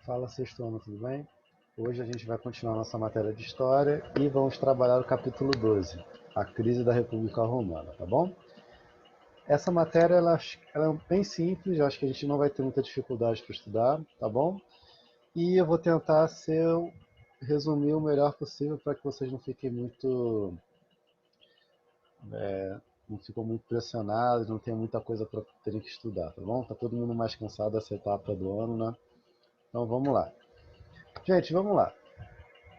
Fala, sexto ano, tudo bem? Hoje a gente vai continuar nossa matéria de história e vamos trabalhar o capítulo 12, a crise da República Romana, tá bom? Essa matéria ela é bem simples, eu acho que a gente não vai ter muita dificuldade para estudar, tá bom? E eu vou tentar resumir o melhor possível para que vocês não fiquem muito pressionados, não tenham muita coisa para terem que estudar, tá bom? Tá todo mundo mais cansado dessa etapa do ano, né? Então vamos lá. Gente, vamos lá.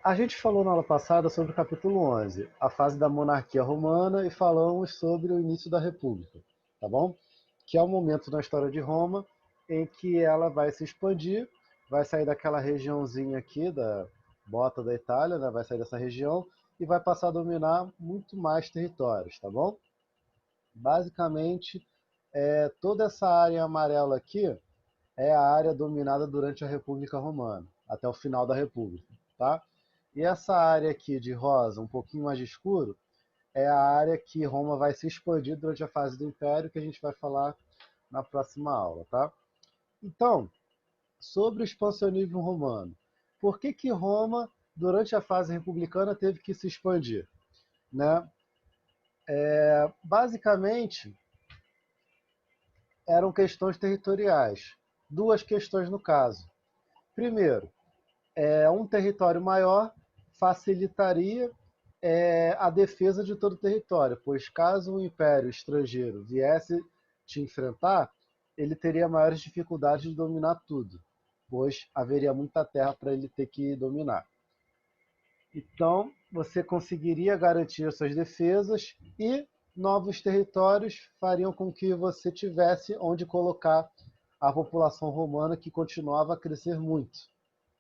A gente falou na aula passada sobre o capítulo 11, a fase da monarquia romana, e falamos sobre o início da república, tá bom? Que é o momento na história de Roma em que ela vai se expandir, vai sair daquela regiãozinha aqui, da bota da Itália, né? Vai sair dessa região e vai passar a dominar muito mais territórios, tá bom? Basicamente, toda essa área amarela aqui é a área dominada durante a República Romana, até o final da República, tá? E essa área aqui de rosa, um pouquinho mais escuro, é a área que Roma vai se expandir durante a fase do Império, que a gente vai falar na próxima aula, tá? Então, sobre o expansionismo romano. Por que Roma, durante a fase republicana, teve que se expandir? Né? Basicamente, eram questões territoriais. Duas questões no caso. Primeiro, um território maior facilitaria a defesa de todo o território, pois caso um império estrangeiro viesse te enfrentar, ele teria maiores dificuldades de dominar tudo, pois haveria muita terra para ele ter que dominar. Então, você conseguiria garantir as suas defesas e novos territórios fariam com que você tivesse onde colocar a população romana que continuava a crescer muito,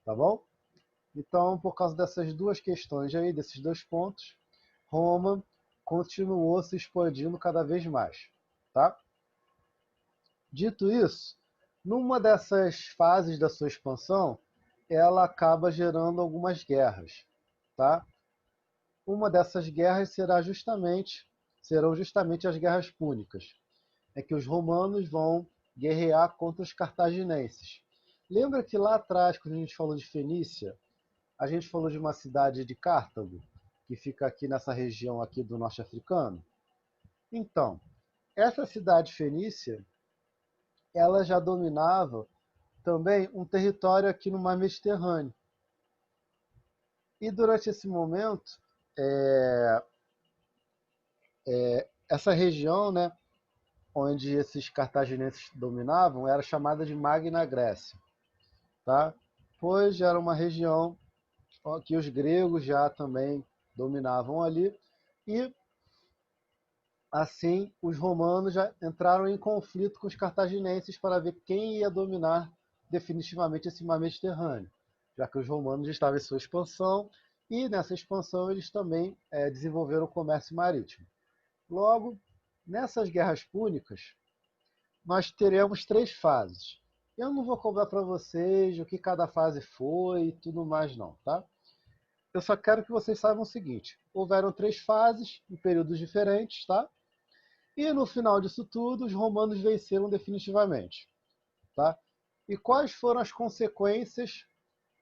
tá bom? Então, por causa dessas duas questões aí, desses dois pontos, Roma continuou se expandindo cada vez mais, tá? Dito isso, numa dessas fases da sua expansão, ela acaba gerando algumas guerras, tá? Uma dessas guerras serão justamente as guerras púnicas, é que os romanos vão guerrear contra os cartaginenses. Lembra que lá atrás, quando a gente falou de Fenícia, a gente falou de uma cidade de Cartago, que fica aqui nessa região aqui do norte africano? Então, essa cidade fenícia, ela já dominava também um território aqui no mar Mediterrâneo. E durante esse momento, é, essa região, né, onde esses cartaginenses dominavam, era chamada de Magna Grécia, tá? Pois era uma região que os gregos já também dominavam ali, e assim, os romanos já entraram em conflito com os cartaginenses para ver quem ia dominar definitivamente esse mar Mediterrâneo, já que os romanos estavam em sua expansão e nessa expansão eles também desenvolveram o comércio marítimo. Logo, nessas guerras púnicas, nós teremos três fases. Eu não vou cobrar para vocês o que cada fase foi e tudo mais não, tá? Eu só quero que vocês saibam o seguinte: houveram três fases em períodos diferentes, tá? E no final disso tudo, os romanos venceram definitivamente. Tá? E quais foram as consequências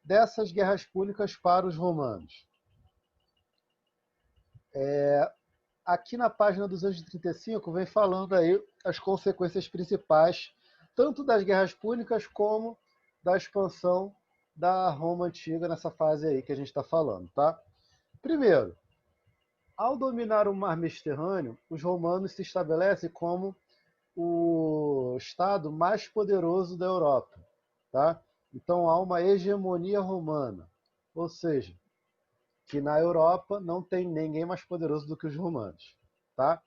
dessas guerras púnicas para os romanos? Aqui na página 235 vem falando aí as consequências principais, tanto das guerras púnicas como da expansão da Roma antiga nessa fase aí que a gente está falando. Tá? Primeiro, ao dominar o mar Mediterrâneo, os romanos se estabelecem como o estado mais poderoso da Europa, tá? Então há uma hegemonia romana, ou seja, que na Europa não tem ninguém mais poderoso do que os romanos, tá?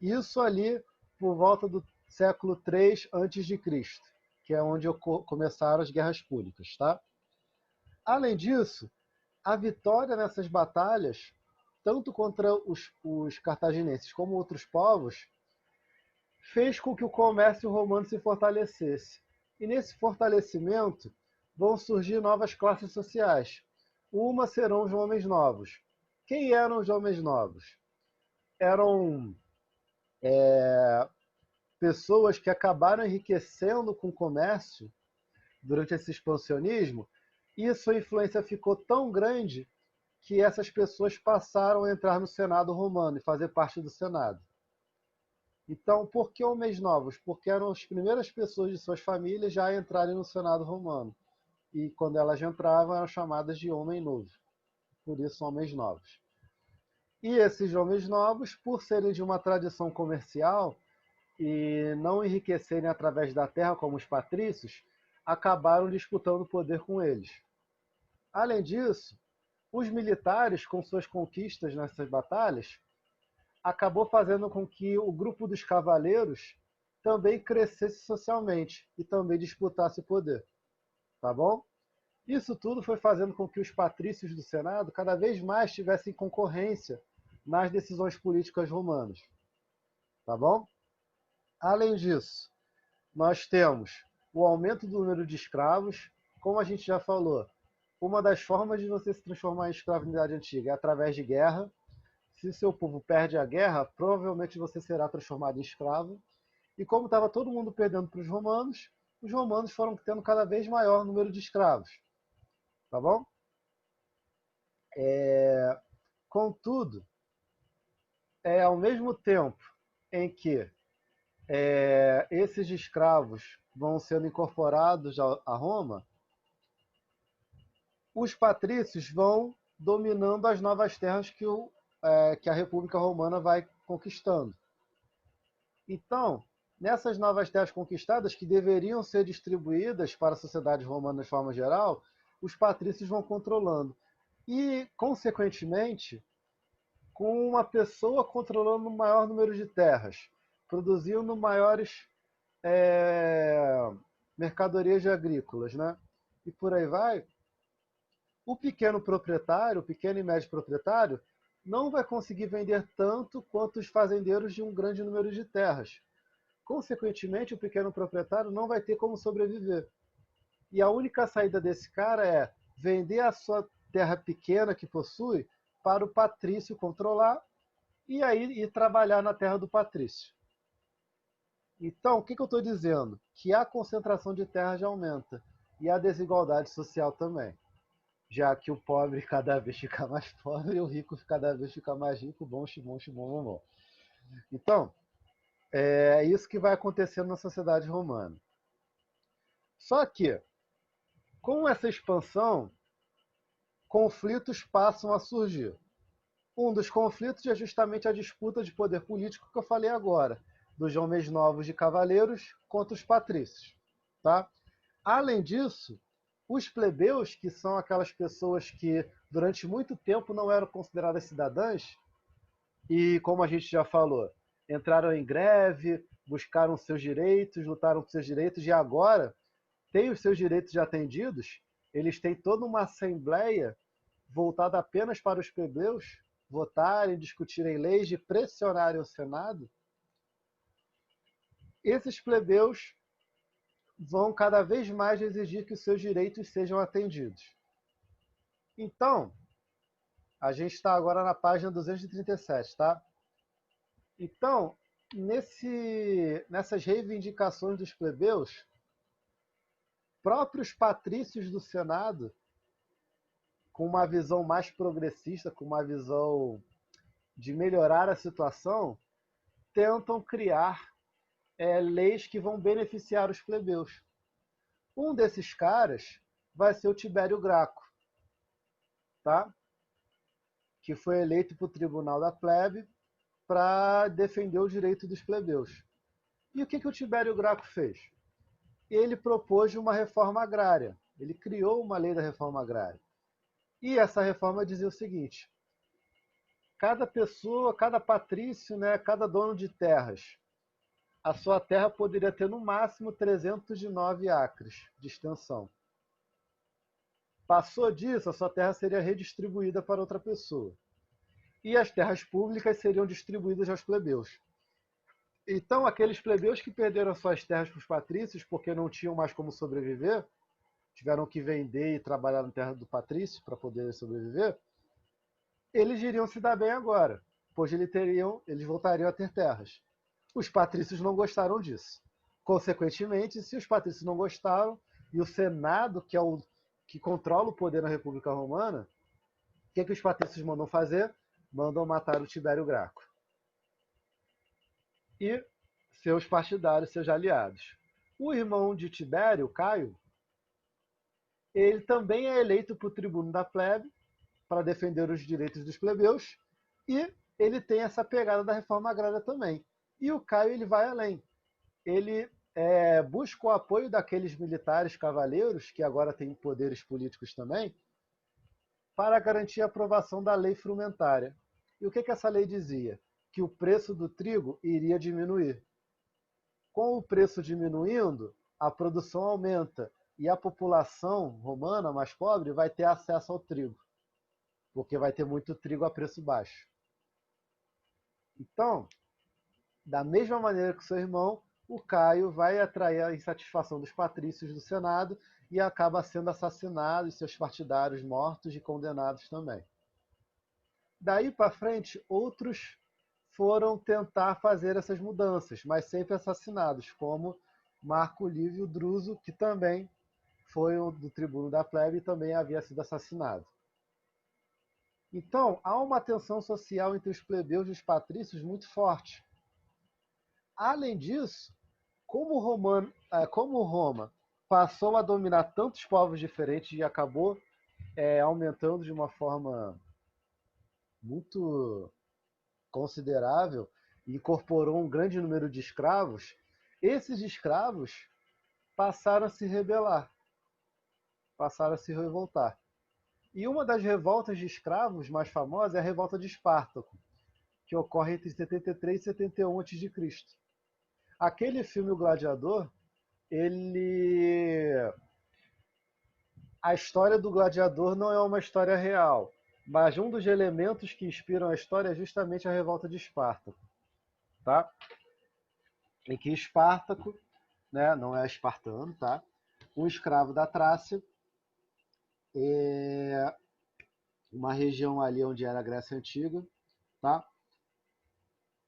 Isso ali por volta do século 3 antes de Cristo, que é onde começaram as guerras púnicas, tá? Além disso, a vitória nessas batalhas, tanto contra os cartaginenses como outros povos, fez com que o comércio romano se fortalecesse. E nesse fortalecimento vão surgir novas classes sociais. Uma serão os homens novos. Quem eram os homens novos? Eram pessoas que acabaram enriquecendo com o comércio durante esse expansionismo E sua influência ficou tão grande que essas pessoas passaram a entrar no Senado romano e fazer parte do Senado. Então, por que homens novos? Porque eram as primeiras pessoas de suas famílias já a entrarem no Senado romano. E quando elas entravam, eram chamadas de homem novo. Por isso, homens novos. E esses homens novos, por serem de uma tradição comercial e não enriquecerem através da terra como os patrícios, acabaram disputando o poder com eles. Além disso, os militares, com suas conquistas nessas batalhas, acabou fazendo com que o grupo dos cavaleiros também crescesse socialmente e também disputasse o poder. Tá bom? Isso tudo foi fazendo com que os patrícios do Senado cada vez mais tivessem concorrência nas decisões políticas romanas. Tá bom? Além disso, nós temos o aumento do número de escravos. Como a gente já falou, uma das formas de você se transformar em escravo na Idade Antiga é através de guerra. Se seu povo perde a guerra, provavelmente você será transformado em escravo. E como estava todo mundo perdendo para os romanos foram tendo cada vez maior número de escravos. Tá bom? Contudo, ao mesmo tempo em que esses escravos vão sendo incorporados a Roma, os patrícios vão dominando as novas terras que a República Romana vai conquistando. Então, nessas novas terras conquistadas, que deveriam ser distribuídas para a sociedade romana de forma geral, os patrícios vão controlando. E, consequentemente, com uma pessoa controlando um maior número de terras, produzindo maiores mercadorias agrícolas, né? E por aí vai, o pequeno proprietário, o pequeno e médio proprietário, não vai conseguir vender tanto quanto os fazendeiros de um grande número de terras. Consequentemente, o pequeno proprietário não vai ter como sobreviver. E a única saída desse cara é vender a sua terra pequena que possui para o patrício controlar e aí ir trabalhar na terra do patrício. Então, o que eu estou dizendo? Que a concentração de terra já aumenta e a desigualdade social também, já que o pobre cada vez fica mais pobre e o rico cada vez fica mais rico, bom, bom, bom, bom. Então, é isso que vai acontecendo na sociedade romana. Só que, com essa expansão, conflitos passam a surgir. Um dos conflitos é justamente a disputa de poder político que eu falei agora, dos homens novos de cavaleiros contra os patrícios. Tá? Além disso, os plebeus, que são aquelas pessoas que durante muito tempo não eram consideradas cidadãs, e como a gente já falou, entraram em greve, buscaram seus direitos, lutaram por seus direitos, e agora têm os seus direitos já atendidos, eles têm toda uma assembleia voltada apenas para os plebeus votarem, discutirem leis e pressionarem o Senado. Esses plebeus vão cada vez mais exigir que os seus direitos sejam atendidos. Então, a gente está agora na página 237, tá? Então, nessas reivindicações dos plebeus, próprios patrícios do Senado, com uma visão mais progressista, com uma visão de melhorar a situação, tentam criar leis que vão beneficiar os plebeus. Um desses caras vai ser o Tibério Graco, tá? Que foi eleito para o Tribunal da Plebe para defender o direito dos plebeus. E o que o Tibério Graco fez? Ele propôs uma reforma agrária. Ele criou uma lei da reforma agrária. E essa reforma dizia o seguinte: cada pessoa, cada patrício, né, cada dono de terras, a sua terra poderia ter no máximo 309 acres de extensão. Passou disso, a sua terra seria redistribuída para outra pessoa. E as terras públicas seriam distribuídas aos plebeus. Então, aqueles plebeus que perderam suas terras para os patrícios porque não tinham mais como sobreviver, tiveram que vender e trabalhar na terra do patrício para poder sobreviver, eles iriam se dar bem agora, pois eles voltariam a ter terras. Os patrícios não gostaram disso. Consequentemente, se os patrícios não gostaram, e o Senado, que é que controla o poder na República Romana, o que os patrícios mandam fazer? Mandam matar o Tibério Graco e seus partidários, seus aliados. O irmão de Tibério, Caio, ele também é eleito por tribuno da plebe para defender os direitos dos plebeus e ele tem essa pegada da reforma agrária também. E o Caio ele vai além. Ele busca o apoio daqueles militares cavaleiros, que agora têm poderes políticos também, para garantir a aprovação da lei frumentária. E o que essa lei dizia? Que o preço do trigo iria diminuir. Com o preço diminuindo, a produção aumenta e a população romana mais pobre vai ter acesso ao trigo, porque vai ter muito trigo a preço baixo. Então, da mesma maneira que seu irmão, o Caio vai atrair a insatisfação dos patrícios do Senado e acaba sendo assassinado e seus partidários mortos e condenados também. Daí para frente, outros foram tentar fazer essas mudanças, mas sempre assassinados, como Marco Lívio Druso, que também foi do tribuno da plebe e também havia sido assassinado. Então, há uma tensão social entre os plebeus e os patrícios muito forte. Além disso, como Roma passou a dominar tantos povos diferentes e acabou aumentando de uma forma muito considerável, e incorporou um grande número de escravos, esses escravos passaram a se rebelar, passaram a se revoltar. E uma das revoltas de escravos mais famosas é a revolta de Espartaco, que ocorre entre 73 e 71 a.C. Aquele filme O Gladiador, a história do gladiador não é uma história real, mas um dos elementos que inspiram a história é justamente a revolta de Espartaco, tá? Em que Espartaco, né, não é espartano, tá? Um escravo da Trácia, uma região ali onde era a Grécia Antiga, tá?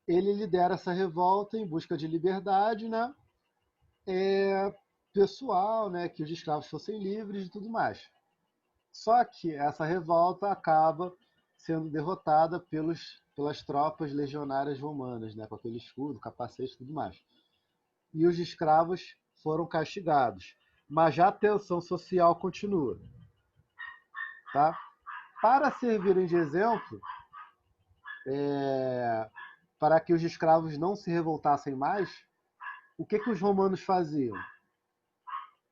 Ele lidera essa revolta em busca de liberdade, né? Pessoal, né? Que os escravos fossem livres e tudo mais. Só que essa revolta acaba sendo derrotada pelas tropas legionárias romanas, né? Com aquele escudo, capacete e tudo mais. E os escravos foram castigados. Mas já a tensão social continua. Tá? Para servirem de exemplo, para que os escravos não se revoltassem mais, o que os romanos faziam?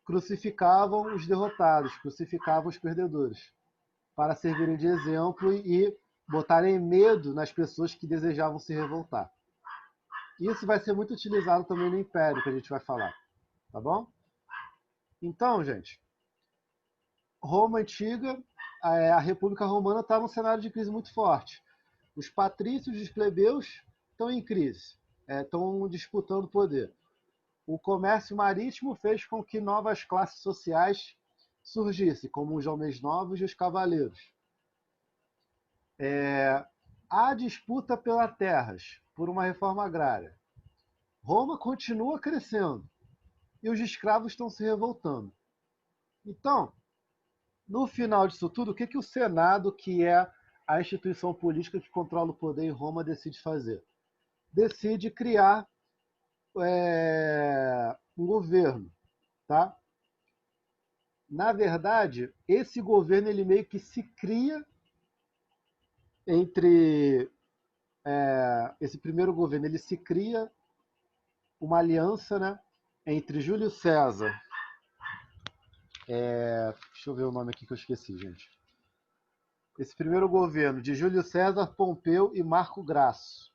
Crucificavam os derrotados, crucificavam os perdedores, para servirem de exemplo e botarem medo nas pessoas que desejavam se revoltar. Isso vai ser muito utilizado também no Império, que a gente vai falar. Tá bom? Então, gente, Roma Antiga, a República Romana está num cenário de crise muito forte. Os patrícios e os plebeus estão em crise, estão disputando poder. O comércio marítimo fez com que novas classes sociais surgissem, como os homens novos e os cavaleiros. Há disputa pelas terras, por uma reforma agrária. Roma continua crescendo e os escravos estão se revoltando. Então, no final disso tudo, o que o Senado, que é a instituição política que controla o poder em Roma, decide fazer? Decide criar um governo, tá? Na verdade, esse governo ele meio que se cria entre esse primeiro governo, ele se cria uma aliança, né, entre Júlio César, deixa eu ver o nome aqui que eu esqueci, gente. Esse primeiro governo de Júlio César, Pompeu e Marco Graço.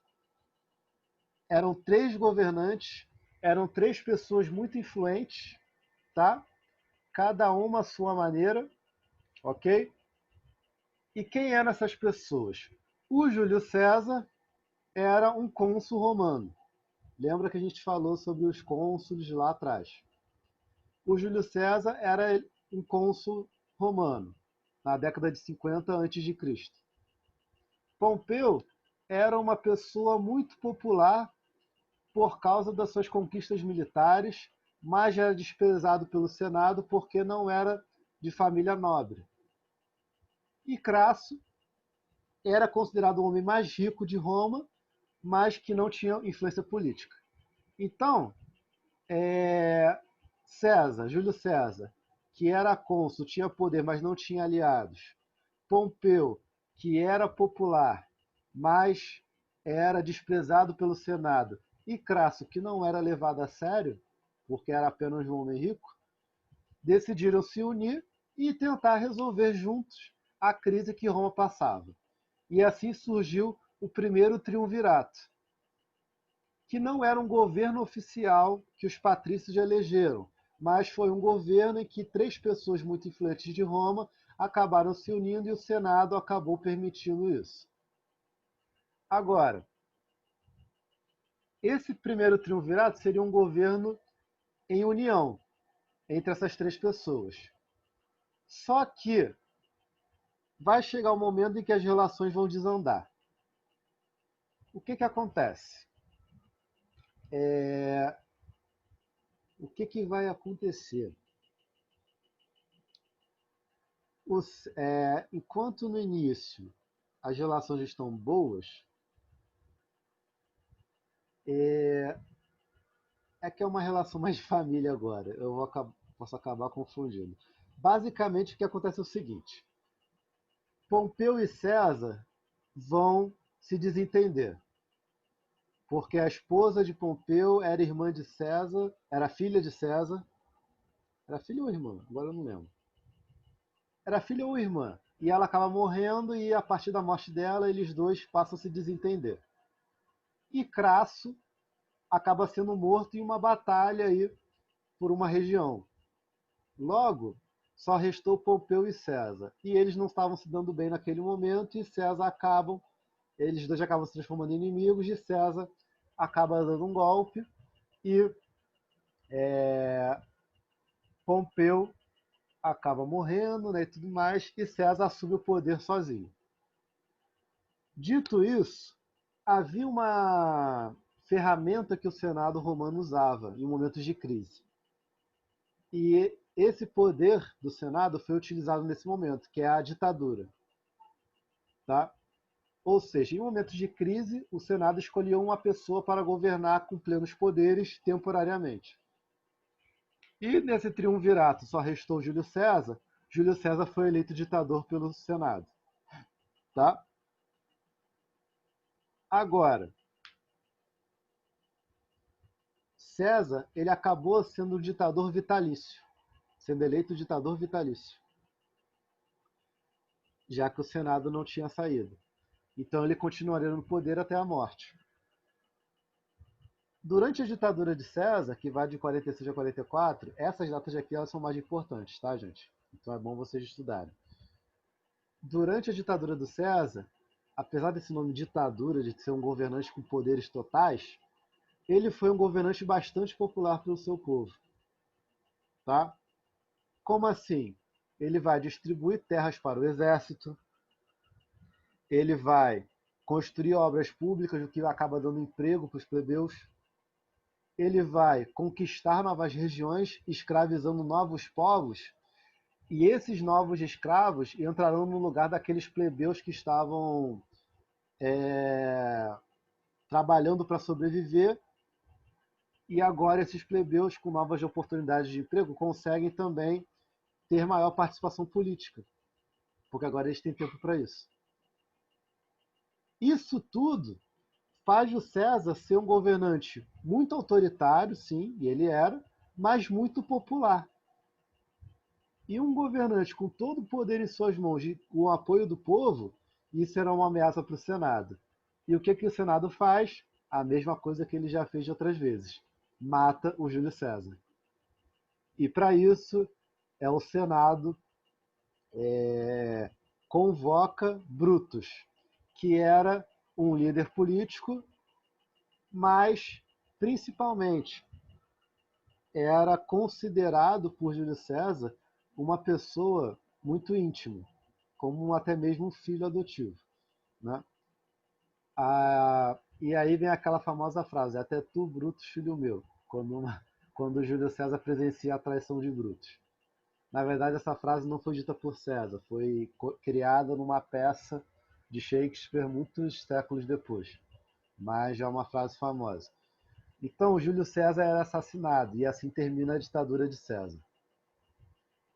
Eram 3 governantes, eram 3 pessoas muito influentes, tá? Cada uma à sua maneira, ok? E quem eram essas pessoas? O Júlio César era um cônsul romano. Lembra que a gente falou sobre os cônsules lá atrás? O Júlio César era um cônsul romano, na década de 50 a.C. Pompeu era uma pessoa muito popular por causa das suas conquistas militares, mas era desprezado pelo Senado porque não era de família nobre. E Crasso era considerado o homem mais rico de Roma, mas que não tinha influência política. Então, César, Júlio César, que era cônsul, tinha poder, mas não tinha aliados. Pompeu, que era popular, mas era desprezado pelo Senado. E Crasso, que não era levado a sério, porque era apenas um homem rico, decidiram se unir e tentar resolver juntos a crise que Roma passava. E assim surgiu o primeiro triunvirato, que não era um governo oficial que os patrícios elegeram, mas foi um governo em que 3 pessoas muito influentes de Roma acabaram se unindo e o Senado acabou permitindo isso. Agora, esse primeiro triunvirato seria um governo em união entre essas 3 pessoas. Só que vai chegar um momento em que as relações vão desandar. O que acontece? O que vai acontecer? Enquanto no início as relações estão boas, que é uma relação mais de família agora. Posso acabar confundindo. Basicamente, o que acontece é o seguinte: Pompeu e César vão se desentender, porque a esposa de Pompeu era irmã de César, era filha de César. Era filha ou irmã? Agora eu não lembro. Era filha ou irmã. E ela acaba morrendo, e a partir da morte dela, eles dois passam a se desentender. E Crasso acaba sendo morto em uma batalha aí por uma região. Logo, só restou Pompeu e César. E eles não estavam se dando bem naquele momento, e eles dois acabam se transformando em inimigos, e César acaba dando um golpe, e Pompeu acaba morrendo, né, e tudo mais, e César assume o poder sozinho. Dito isso, havia uma ferramenta que o Senado romano usava em momentos de crise. E esse poder do Senado foi utilizado nesse momento, que é a ditadura. Tá? Ou seja, em momentos de crise, o Senado escolhia uma pessoa para governar com plenos poderes temporariamente. E nesse triunvirato só restou Júlio César. Júlio César foi eleito ditador pelo Senado. Tá? Agora, César ele acabou sendo um ditador vitalício, sendo eleito ditador vitalício, já que o Senado não tinha saído. Então ele continuaria no poder até a morte. Durante a ditadura de César, que vai de 46 a 44, essas datas aqui elas são mais importantes, tá, gente? Então é bom vocês estudarem. Durante a ditadura do César, apesar desse nome ditadura, de ser um governante com poderes totais, ele foi um governante bastante popular pelo seu povo. Tá? Como assim? Ele vai distribuir terras para o exército, ele vai construir obras públicas, o que acaba dando emprego para os plebeus, ele vai conquistar novas regiões, escravizando novos povos, e esses novos escravos entrarão no lugar daqueles plebeus que estavam trabalhando para sobreviver, e agora esses plebeus com novas oportunidades de emprego conseguem também ter maior participação política, porque agora eles têm tempo para isso. Isso tudo faz o César ser um governante muito autoritário, sim, e ele era, mas muito popular. E um governante com todo o poder em suas mãos e com o apoio do povo, isso era uma ameaça para o Senado. E o que o Senado faz? A mesma coisa que ele já fez de outras vezes. Mata o Júlio César. E para isso, o Senado convoca Brutus, que era um líder político, mas principalmente era considerado por Júlio César uma pessoa muito íntima, como até mesmo um filho adotivo. Né? E aí vem aquela famosa frase, até tu, Brutus, filho meu, quando Júlio César presencia a traição de Brutus. Na verdade, essa frase não foi dita por César, foi criada numa peça de Shakespeare muitos séculos depois, mas já é uma frase famosa. Então, Júlio César era assassinado e assim termina a ditadura de César.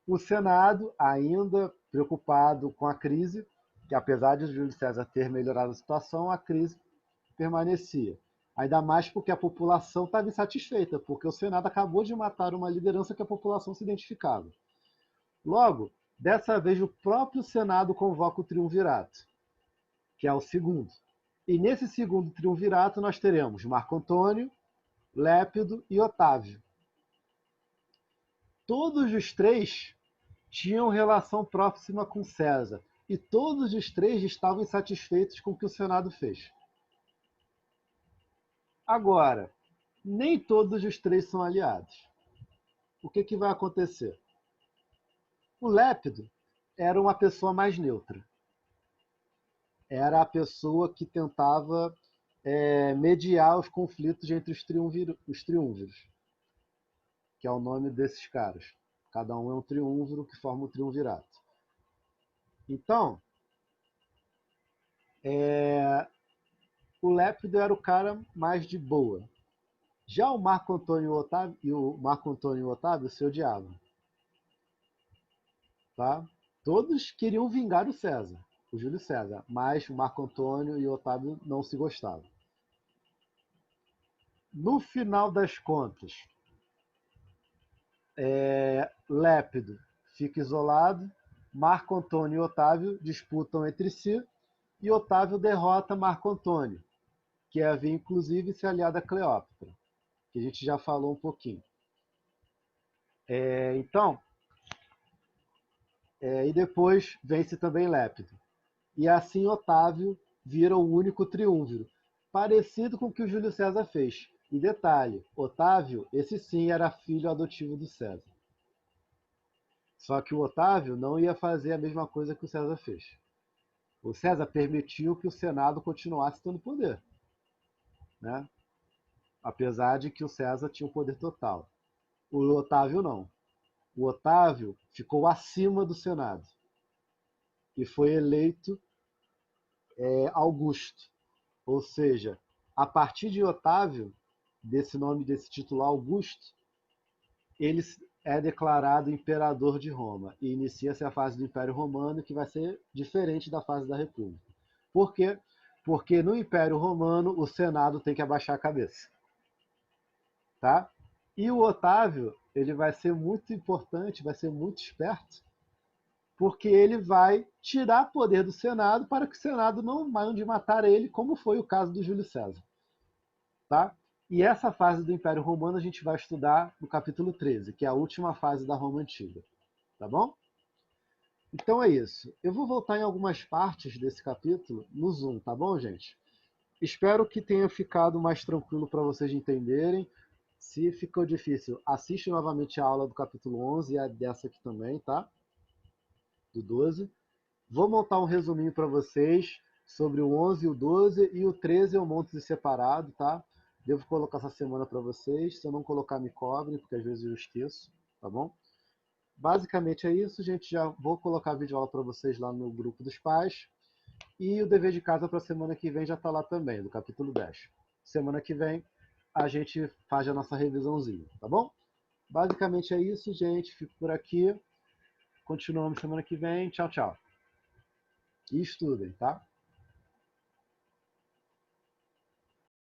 O Senado, ainda preocupado com a crise, que apesar de Júlio César ter melhorado a situação, a crise permanecia. Ainda mais porque a população estava insatisfeita, porque o Senado acabou de matar uma liderança que a população se identificava. Logo, dessa vez o próprio Senado convoca o triunvirato, que é o segundo. E nesse segundo triunvirato nós teremos Marco Antônio, Lépido e Otávio. Todos os três tinham relação próxima com César, e todos os três estavam insatisfeitos com o que o Senado fez. Agora, nem todos os três são aliados. O que vai acontecer? O Lépido era uma pessoa mais neutra. Era a pessoa que tentava mediar os conflitos entre os triunvíros, que é o nome desses caras. Cada um é um triunviro que forma o triunvirato. Então, o Lépido era o cara mais de boa. Já o Marco Antônio e o Otávio se odiavam. Tá? Todos queriam vingar o César, o Júlio César, mas o Marco Antônio e o Otávio não se gostavam. No final das contas, Lépido fica isolado, Marco Antônio e Otávio disputam entre si e Otávio derrota Marco Antônio, que havia inclusive se aliado a Cleópatra, que a gente já falou um pouquinho. Então, e depois vence também Lépido. E assim Otávio vira o único triunviro, parecido com o que o Júlio César fez. E detalhe, Otávio, esse sim era filho adotivo do César. Só que o Otávio não ia fazer a mesma coisa que o César fez. O César permitiu que o Senado continuasse tendo poder, né? Apesar de que o César tinha o poder total. O Otávio não. O Otávio ficou acima do Senado e foi eleito Augusto. Ou seja, a partir de Otávio, desse nome, desse título Augusto, ele é declarado imperador de Roma e inicia-se a fase do Império Romano, que vai ser diferente da fase da República. Por quê? Porque no Império Romano o Senado tem que abaixar a cabeça. Tá? E o Otávio, ele vai ser muito importante, vai ser muito esperto, porque ele vai tirar poder do Senado para que o Senado não mande matar ele, como foi o caso do Júlio César. Tá? E essa fase do Império Romano a gente vai estudar no capítulo 13, que é a última fase da Roma Antiga. Tá bom? Então é isso. Eu vou voltar em algumas partes desse capítulo no Zoom, tá bom, gente? Espero que tenha ficado mais tranquilo para vocês entenderem. Se ficou difícil, assiste novamente a aula do capítulo 11 e a dessa aqui também, tá? Do 12. Vou montar um resuminho para vocês sobre o 11 e o 12, e o 13 eu monto separado, tá? Devo colocar essa semana para vocês. Se eu não colocar, me cobrem, porque às vezes eu esqueço, tá bom? Basicamente é isso, gente. Já vou colocar a videoaula para vocês lá no grupo dos pais. E o dever de casa para a semana que vem já está lá também, do capítulo 10. Semana que vem a gente faz a nossa revisãozinha, tá bom? Basicamente é isso, gente. Fico por aqui. Continuamos semana que vem. Tchau, tchau. E estudem, tá?